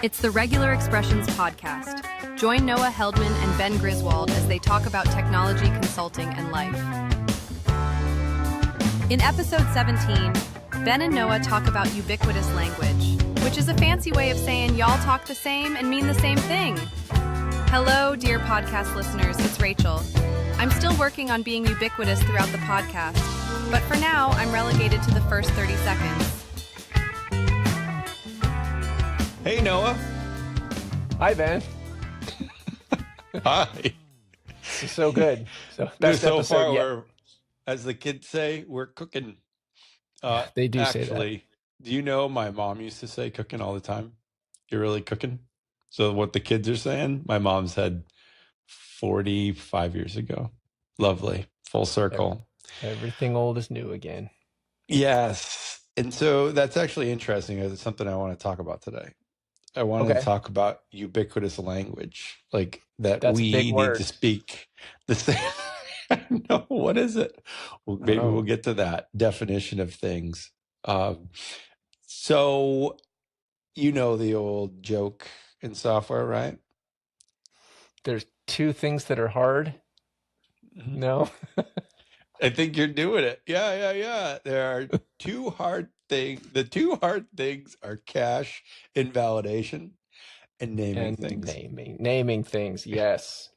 It's the Regular Expressions podcast. Join Noah Heldman and Ben Griswold as they talk about technology, consulting, and life. In episode 17, Ben and Noah talk about ubiquitous language, which is a fancy way of saying y'all talk the same and mean the same thing. Hello, dear podcast listeners, it's Rachel. I'm still working on being ubiquitous throughout the podcast, but for now, I'm relegated to the first 30 seconds. Hey, Noah. Hi, Ben. Hi. This is so good. So best so episode far, yet. we're, as the kids say, we're cooking. They do say that. Actually, do you know my mom used to say cooking all the time? You're really cooking? So what the kids are saying, my mom said 45 years ago. Lovely. Full circle. Everything old is new again. Yes. And so that's actually interesting. It's something I want to talk about today. I wanted to talk about ubiquitous language, like that That's a we big need word. to speak the same. I know. What is it? Well, maybe we'll get to that definition of things. So, you know the old joke in software, right? There's two things that are hard. No? I think you're doing it. Yeah. There are two hard things. The two hard things are cache invalidation and naming things. Naming things. Yes.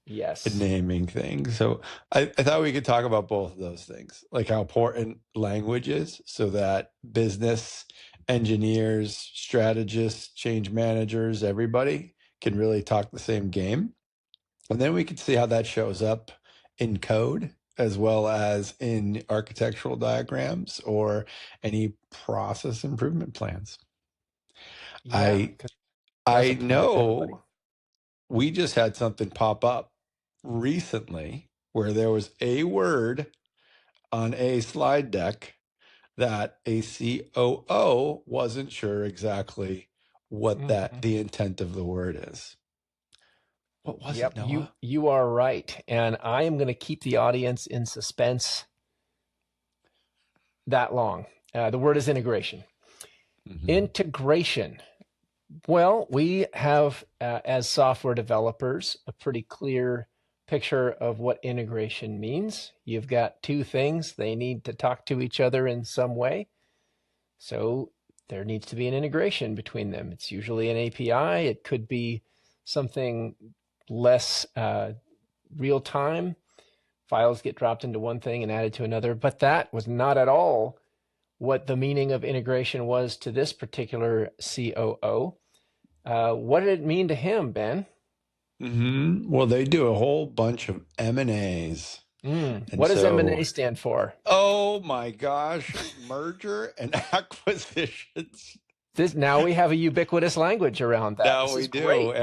And naming things. So I thought we could talk about both of those things, like how important language is so that business engineers, strategists, change managers, everybody can really talk the same game. And then we could see how that shows up in code as well as in architectural diagrams or any process improvement plans. Yeah, I know we just had something pop up recently where there was a word on a slide deck that a COO wasn't sure exactly what the intent of the word is. What was it, Noah? You are right. And I am going to keep the audience in suspense that long. The word is integration. Integration. Well, we have, as software developers, a pretty clear picture of what integration means. You've got two things. They need to talk to each other in some way. So there needs to be an integration between them. It's usually an API. It could be something less real time. Files get dropped into one thing and added to another. But that was not at all what the meaning of integration was to this particular COO. What did it mean to him, Ben? Well, they do a whole bunch of M&As. What does M&A stand for? Oh my gosh, merger and acquisitions. Now we have a ubiquitous language around that. Now we do. Great.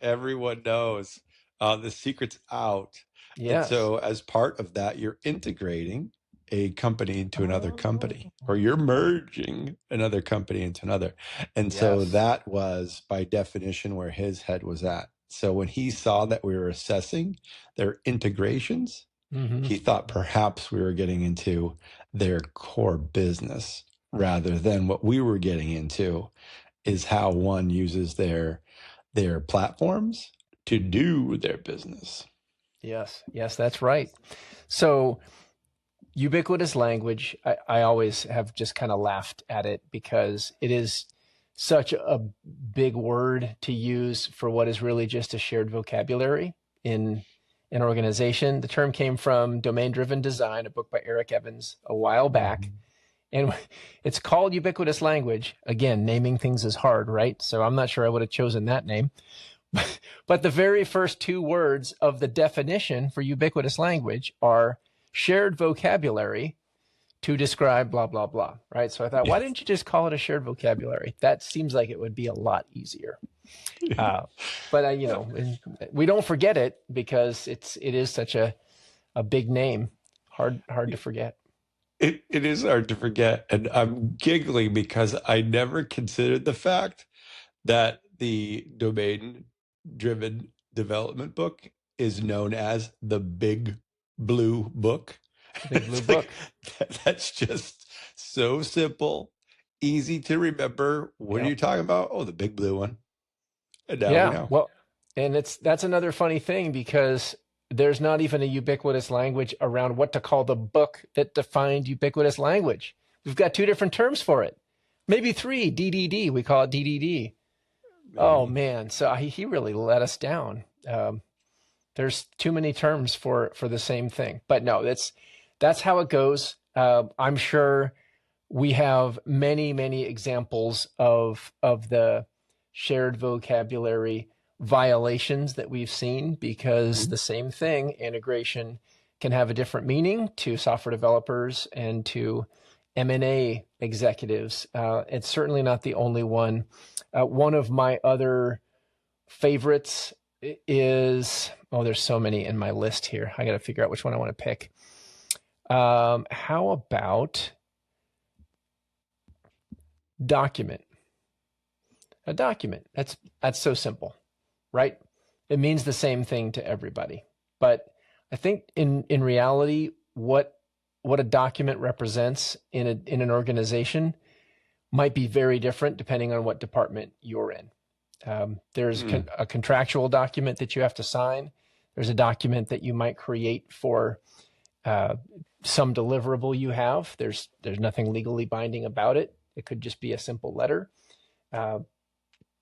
Everyone knows. The secret's out. Yes. And so as part of that, you're integrating a company into another company, or you're merging another company into another. And so that was by definition where his head was at. So when he saw that we were assessing their integrations, he thought perhaps we were getting into their core business rather than what we were getting into is how one uses their platforms to do their business. Yes, that's right. So ubiquitous language, I always have just kind of laughed at it because it is such a big word to use for what is really just a shared vocabulary in an organization. The term came from Domain-Driven Design, a book by Eric Evans a while back. And it's called ubiquitous language. Again, naming things is hard, right? So I'm not sure I would have chosen that name. But the very first two words of the definition for ubiquitous language are shared vocabulary to describe blah, blah, blah, right? So I thought, why didn't you just call it a shared vocabulary? That seems like it would be a lot easier. But, we don't forget it because it is such a big name, hard to forget. It is hard to forget. And I'm giggling because I never considered the fact that the domain-driven development book is known as the Big Blue Book. Big Blue Book. That's just so simple, easy to remember. What are you talking about? Oh, the Big Blue one. And now we Yeah. know. Well, and that's another funny thing because there's not even a ubiquitous language around what to call the book that defined ubiquitous language. We've got two different terms for it. Maybe three, DDD. We call it DDD. Oh Maybe. man, so he really let us down. There's too many terms for the same thing, but no, that's how it goes. I'm sure we have many examples of the shared vocabulary violations that we've seen because the same thing, integration, can have a different meaning to software developers and to M&A executives. It's certainly not the only one. One of my other favorites is, there's so many in my list here. I got to figure out which one I want to pick. How about document? A document. That's so simple, right? It means the same thing to everybody. But I think in reality, what a document represents in an organization might be very different depending on what department you're in. There's a contractual document that you have to sign. There's a document that you might create for some deliverable you have. There's nothing legally binding about it. It could just be a simple letter.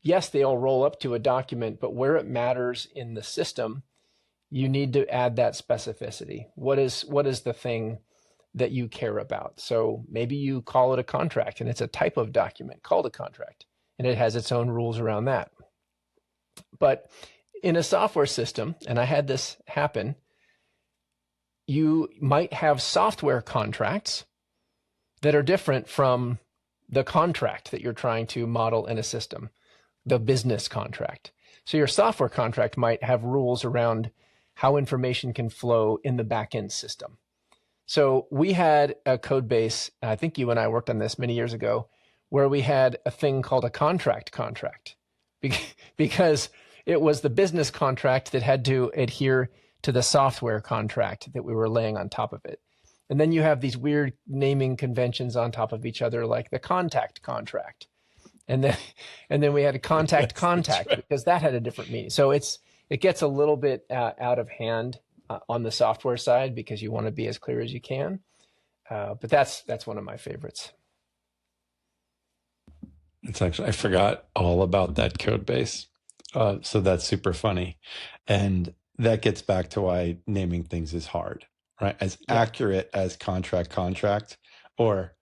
Yes, they all roll up to a document, but where it matters in the system, you need to add that specificity. What is the thing that you care about? So maybe you call it a contract, and it's a type of document called a contract, and it has its own rules around that. But in a software system, and I had this happen, you might have software contracts that are different from the contract that you're trying to model in a system, the business contract. So your software contract might have rules around how information can flow in the backend system. So we had a code base, I think you and I worked on this many years ago, where we had a thing called a contract because it was the business contract that had to adhere to the software contract that we were laying on top of it. And then you have these weird naming conventions on top of each other, like the contact contract. And then we had a contact because that had a different meaning. So it gets a little bit out of hand on the software side because you want to be as clear as you can. But that's one of my favorites. It's actually, I forgot all about that code base. So that's super funny. And that gets back to why naming things is hard, right? As accurate as contract or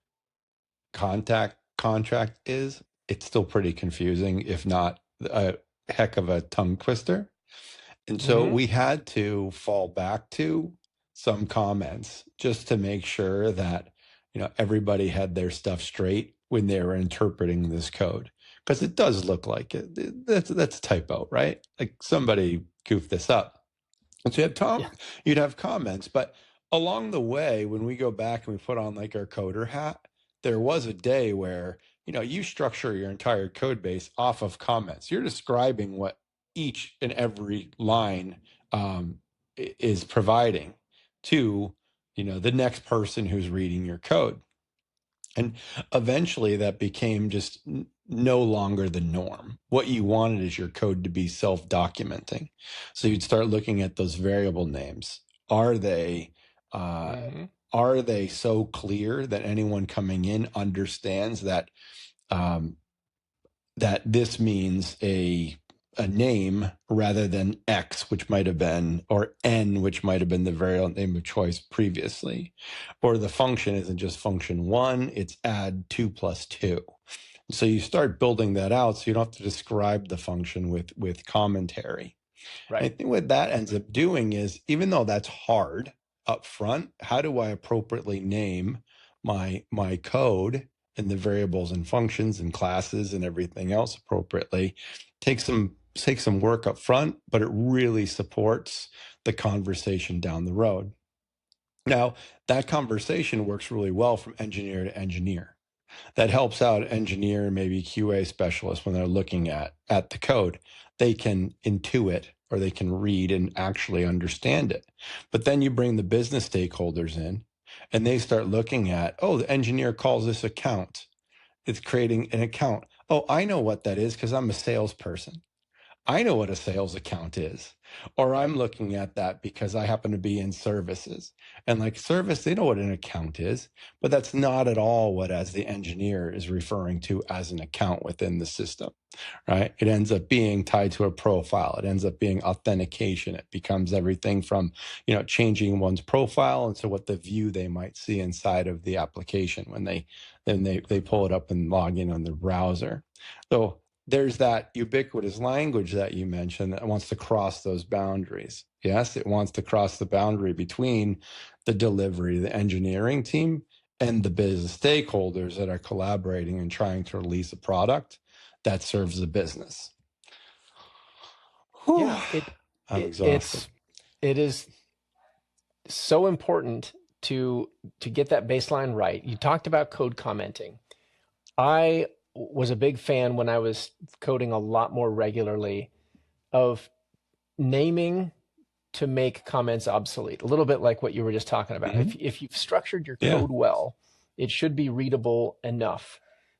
contact contract is, it's still pretty confusing, if not a heck of a tongue twister. And so we had to fall back to some comments just to make sure that, everybody had their stuff straight when they were interpreting this code. Because it does look like it. That's a typo, right? Like somebody goofed this up. And so you'd have comments. But along the way, when we go back and we put on like our coder hat, there was a day where, you structure your entire code base off of comments. You're describing what each and every line is providing to, the next person who's reading your code. And eventually that became just no longer the norm. What you wanted is your code to be self-documenting. So you'd start looking at those variable names. Are they so clear that anyone coming in understands that that this means a name rather than X, which might have been, or N, which might have been the variable name of choice previously, or the function isn't just function 1, it's add 2 plus 2. So you start building that out so you don't have to describe the function with commentary. Right. I think what that ends up doing is, even though that's hard up front, how do I appropriately name my code and the variables and functions and classes and everything else appropriately? Takes some work up front, but it really supports the conversation down the road. Now, that conversation works really well from engineer to engineer. That helps out engineer, maybe QA specialist, when they're looking at the code. They can intuit or they can read and actually understand it. But then you bring the business stakeholders in and they start looking at, the engineer calls this account. It's creating an account. Oh, I know what that is because I'm a salesperson. I know what a sales account is, or I'm looking at that because I happen to be in services. And like service, they know what an account is, but that's not at all what, as the engineer, is referring to as an account within the system, right? It ends up being tied to a profile. It ends up being authentication. It becomes everything from, changing one's profile and so what the view they might see inside of the application when they pull it up and log in on the browser. So there's that ubiquitous language that you mentioned that wants to cross those boundaries. Yes, it wants to cross the boundary between the delivery, the engineering team, and the business stakeholders that are collaborating and trying to release a product that serves the business. Whew. Yeah, I'm exhausted. it is so important to get that baseline right. You talked about code commenting. I was a big fan when I was coding a lot more regularly of naming to make comments obsolete, a little bit like what you were just talking about. Mm-hmm. If you've structured your code well, it should be readable enough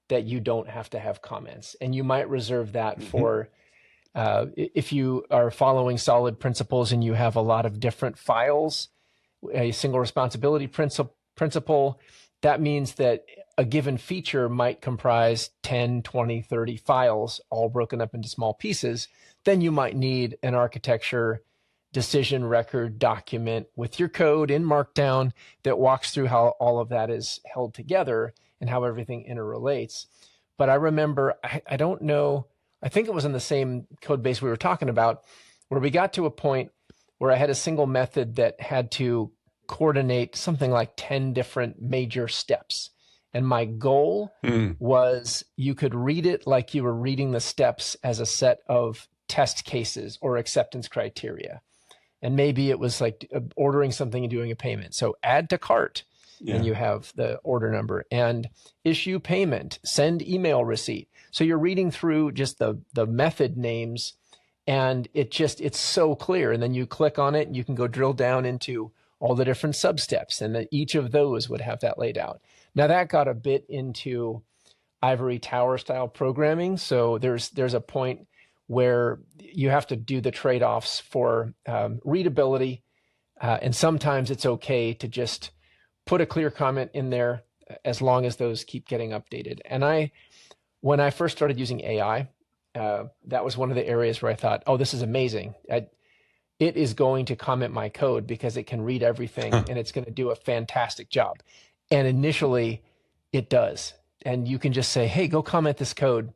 that you don't have to have comments. And you might reserve that for if you are following solid principles and you have a lot of different files, a single responsibility principle, that means that a given feature might comprise 10, 20, 30 files, all broken up into small pieces. Then you might need an architecture decision record document with your code in Markdown that walks through how all of that is held together and how everything interrelates. But I remember, I don't know, I think it was in the same code base we were talking about, where we got to a point where I had a single method that had to coordinate something like 10 different major steps. And my goal was you could read it like you were reading the steps as a set of test cases or acceptance criteria. And maybe it was like ordering something and doing a payment. So add to cart, and you have the order number, and issue payment, send email receipt. So you're reading through just the method names, and it's so clear. And then you click on it and you can go drill down into all the different sub-steps, and then each of those would have that laid out. Now that got a bit into ivory tower style programming. So there's a point where you have to do the trade-offs for readability. And sometimes it's okay to just put a clear comment in there as long as those keep getting updated. And when I first started using AI, that was one of the areas where I thought, oh, this is amazing. It is going to comment my code because it can read everything and it's going to do a fantastic job. And initially it does. And you can just say, hey, go comment this code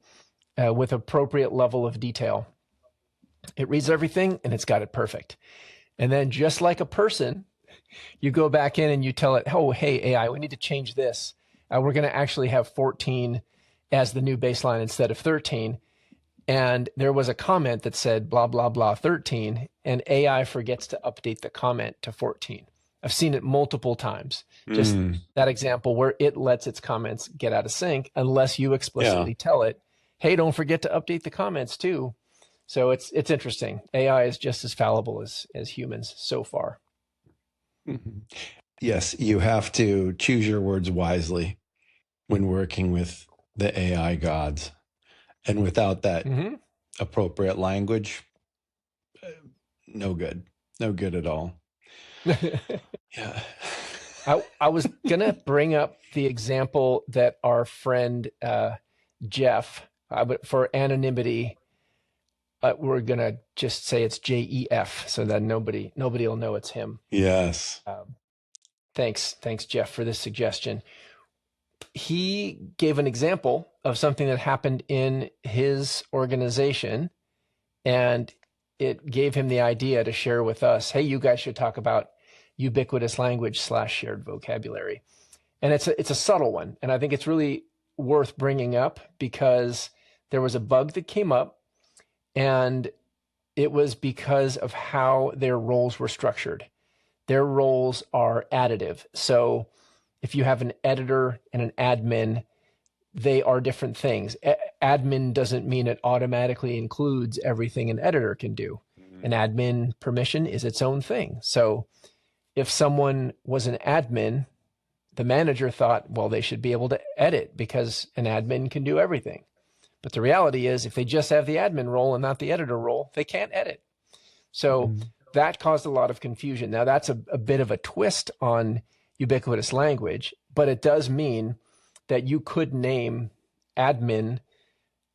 with appropriate level of detail. It reads everything and it's got it perfect. And then just like a person, you go back in and you tell it, oh, hey, AI, we need to change this. We're going to actually have 14 as the new baseline instead of 13. And there was a comment that said, blah, blah, blah, 13, and AI forgets to update the comment to 14. I've seen it multiple times. Just that example where it lets its comments get out of sync unless you explicitly tell it, hey, don't forget to update the comments too. So it's interesting. AI is just as fallible as humans so far. Yes, you have to choose your words wisely when working with the AI gods. And without that appropriate language, no good at all. Yeah. I was going to bring up the example that our friend Jeff, for anonymity, we're going to just say it's JEF so that nobody will know it's him. Yes. Thanks, Jeff, for this suggestion. He gave an example of something that happened in his organization, and it gave him the idea to share with us, hey, you guys should talk about ubiquitous language / shared vocabulary. And it's a subtle one. And I think it's really worth bringing up because there was a bug that came up, and it was because of how their roles were structured. Their roles are additive. So if you have an editor and an admin, they are different things. Admin doesn't mean it automatically includes everything an editor can do. An admin permission is its own thing. So if someone was an admin, the manager thought, well, they should be able to edit because an admin can do everything. But the reality is, if they just have the admin role and not the editor role, they can't edit. So that caused a lot of confusion. Now, that's a bit of a twist on ubiquitous language, but it does mean that you could name admin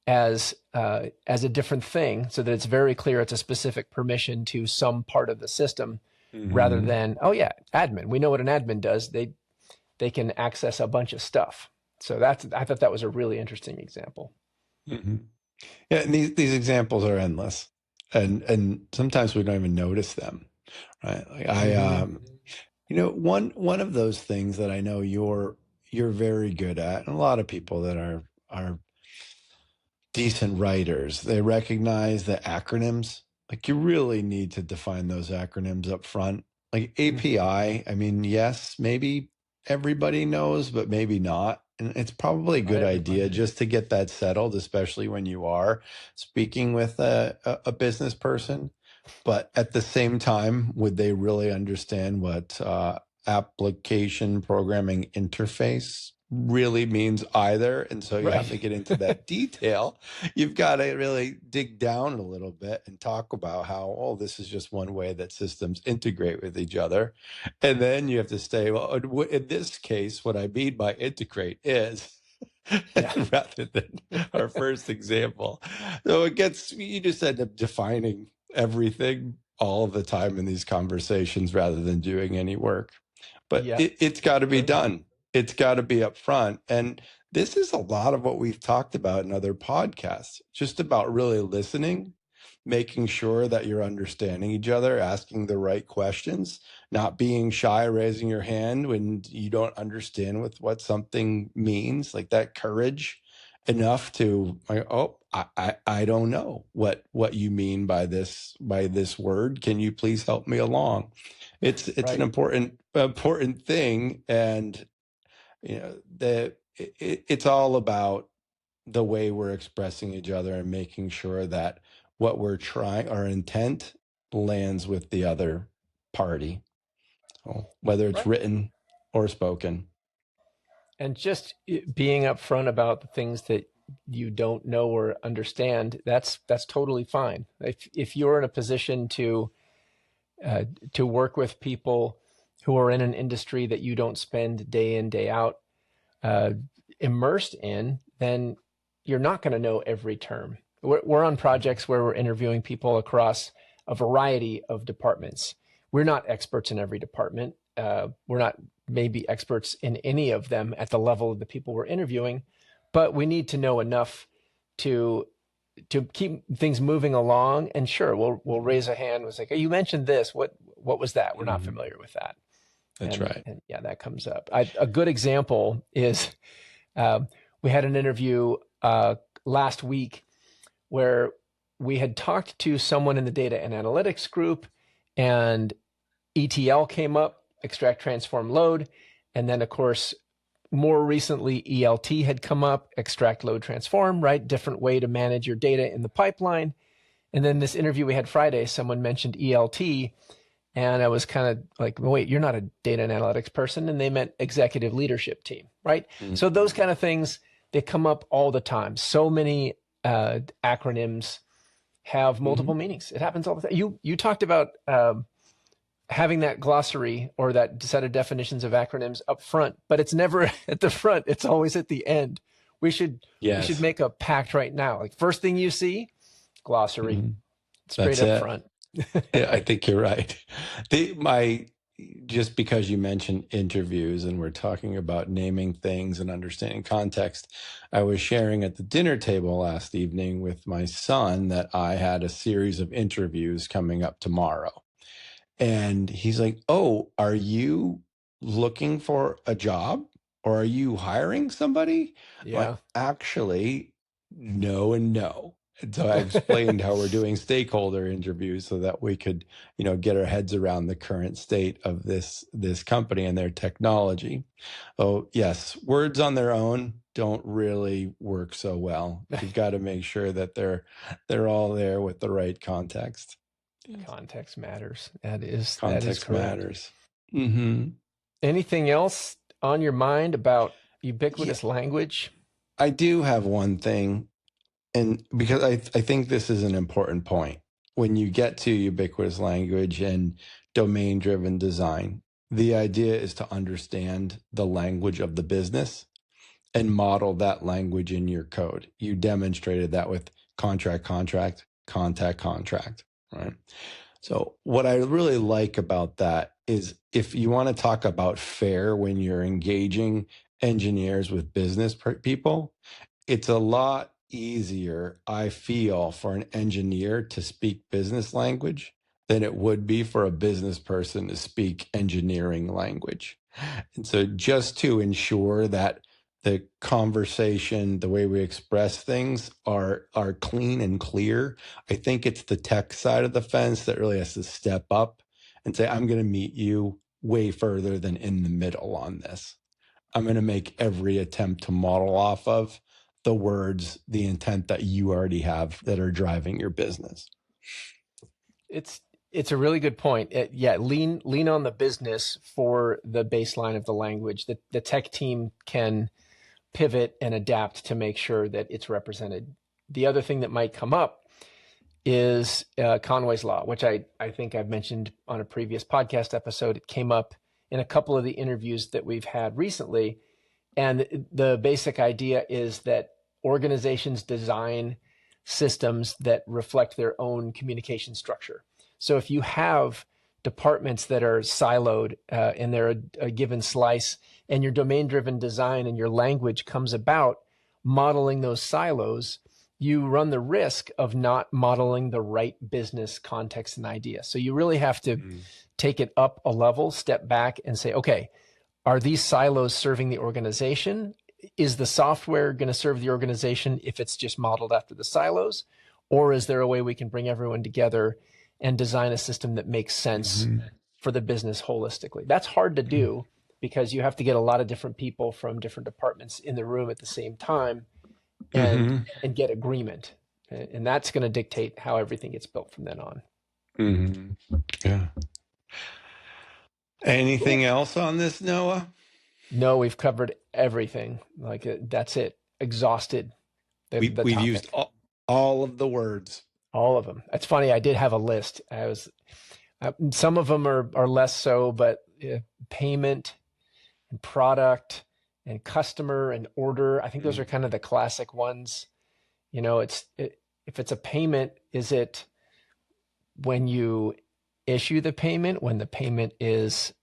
as a different thing, so that it's very clear it's a specific permission to some part of the system, rather than, oh yeah, admin. We know what an admin does. They can access a bunch of stuff. So I thought that was a really interesting example. Yeah, and these examples are endless, and sometimes we don't even notice them, right? Like one of those things that I know you're very good at, and a lot of people that are decent writers, they recognize the acronyms. Like, you really need to define those acronyms up front. Like API, I mean, yes, maybe everybody knows, but maybe not. And it's probably a good idea just to get that settled, especially when you are speaking with a business person. But at the same time, would they really understand what application programming interface really means either? And so you have to get into that detail. You've got to really dig down a little bit and talk about how, oh, this is just one way that systems integrate with each other. And then you have to say, well, in this case, what I mean by integrate is, rather than our first example. So you just end up defining everything all the time in these conversations rather than doing any work. But it's got to be done. It's got to be up front. And this is a lot of what we've talked about in other podcasts, just about really listening, making sure that you're understanding each other, asking the right questions, not being shy, raising your hand when you don't understand what something means, like that courage enough to, like, oh, I don't know what you mean by this word. Can you please help me along? It's an important thing. And it's all about the way we're expressing each other and making sure that what we're trying, our intent, lands with the other party, whether it's written or spoken. And just being upfront about the things that you don't know or understand, that's totally fine. If you're in a position to work with people who are in an industry that you don't spend day in, day out immersed in, then you're not going to know every term. We're on projects where we're interviewing people across a variety of departments. We're not experts in every department. We're not maybe experts in any of them at the level of the people we're interviewing, but we need to know enough to keep things moving along. And sure, we'll raise a hand. It's like, oh, you mentioned this. What was that? We're not familiar with that. That's right. And yeah, that comes up. A good example is we had an interview last week where we had talked to someone in the data and analytics group, and ETL came up, extract, transform, load. And then, of course, more recently, ELT had come up, extract, load, transform, right? Different way to manage your data in the pipeline. And then this interview we had Friday, someone mentioned ELT. And I was kind of like, wait, you're not a data and analytics person. And they meant executive leadership team, right? So those kind of things, they come up all the time. So many acronyms have multiple meanings. It happens all the time. You talked about having that glossary or that set of definitions of acronyms up front, but it's never at the front. It's always at the end. We should make a pact right now. Like, first thing you see, glossary, straight up front. Yeah, I think you're right. Just because you mentioned interviews and we're talking about naming things and understanding context, I was sharing at the dinner table last evening with my son that I had a series of interviews coming up tomorrow. And he's like, oh, are you looking for a job or are you hiring somebody? Yeah. Like, actually, no and no. And so I explained how we're doing stakeholder interviews so that we could, get our heads around the current state of this company and their technology. Oh, yes, words on their own don't really work so well. You've got to make sure that they're all there with the right context. Context matters. Context that is matters. Mm-hmm. Anything else on your mind about ubiquitous language? I do have one thing. And because I think this is an important point. When you get to ubiquitous language and domain-driven design, the idea is to understand the language of the business and model that language in your code. You demonstrated that with contract, contact, right? So what I really like about that is if you want to talk about fair when you're engaging engineers with business people, it's a lot easier, I feel, for an engineer to speak business language than it would be for a business person to speak engineering language. And so just to ensure that the conversation, the way we express things are clean and clear, I think it's the tech side of the fence that really has to step up and say, I'm going to meet you way further than in the middle on this. I'm going to make every attempt to model off of the words, the intent that you already have that are driving your business. It's a really good point. Lean on the business for the baseline of the language. The tech team can pivot and adapt to make sure that it's represented. The other thing that might come up is Conway's Law, which I think I've mentioned on a previous podcast episode. It came up in a couple of the interviews that we've had recently. And the basic idea is that organizations design systems that reflect their own communication structure. So if you have departments that are siloed and they're a given slice, and your domain-driven design and your language comes about modeling those silos, you run the risk of not modeling the right business context and idea. So you really have to take it up a level, step back and say, okay, are these silos serving the organization? Is the software going to serve the organization if it's just modeled after the silos? Or is there a way we can bring everyone together and design a system that makes sense for the business holistically? That's hard to do because you have to get a lot of different people from different departments in the room at the same time and get agreement. And that's going to dictate how everything gets built from then on. Yeah. Anything else on this, Noah? No, we've covered everything. Like that's it. Exhausted. We've used all of the words. All of them. That's funny. I did have a list. Some of them are less so, but payment and product and customer and order. I think those are kind of the classic ones. You know, if it's a payment, is it when you issue the payment, when the payment is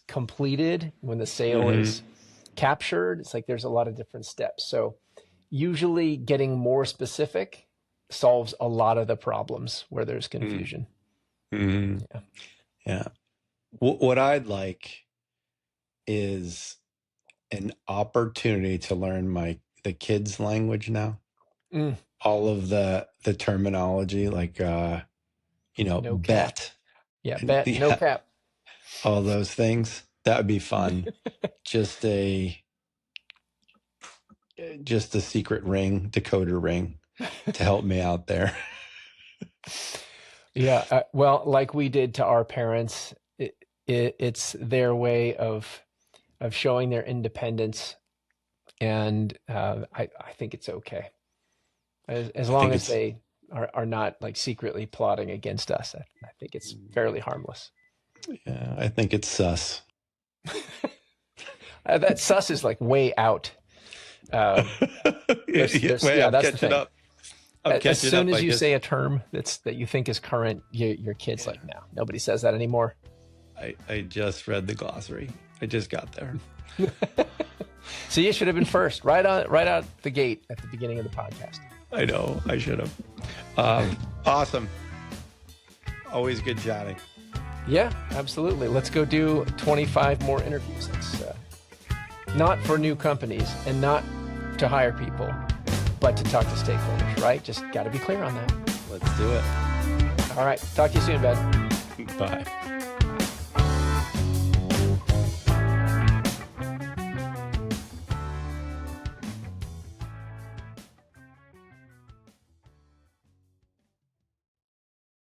completed, when the sale is captured? It's like there's a lot of different steps. So usually getting more specific solves a lot of the problems where there's confusion. Yeah. What I'd like is an opportunity to learn the kids' language now. All of the terminology, like No bet. Cap. Yeah, bet, no cap. All those things. That would be fun. Just a secret ring, decoder ring to help me out there. Yeah. Well, like we did to our parents, it's their way of showing their independence. And I think it's okay. As long as they are not like secretly plotting against us, I think it's fairly harmless. Yeah, I think it's sus. That sus is like way out. I'm catching up. As soon as you say a term that you think is current, your kid's like, no, nobody says that anymore. I just read the glossary. I just got there. So you should have been first, right out the gate at the beginning of the podcast. I know, I should have. Awesome. Always good chatting. Yeah, absolutely. Let's go do 25 more interviews. It's not for new companies and not to hire people, but to talk to stakeholders, right? Just got to be clear on that. Let's do it. All right. Talk to you soon, Ben. Bye.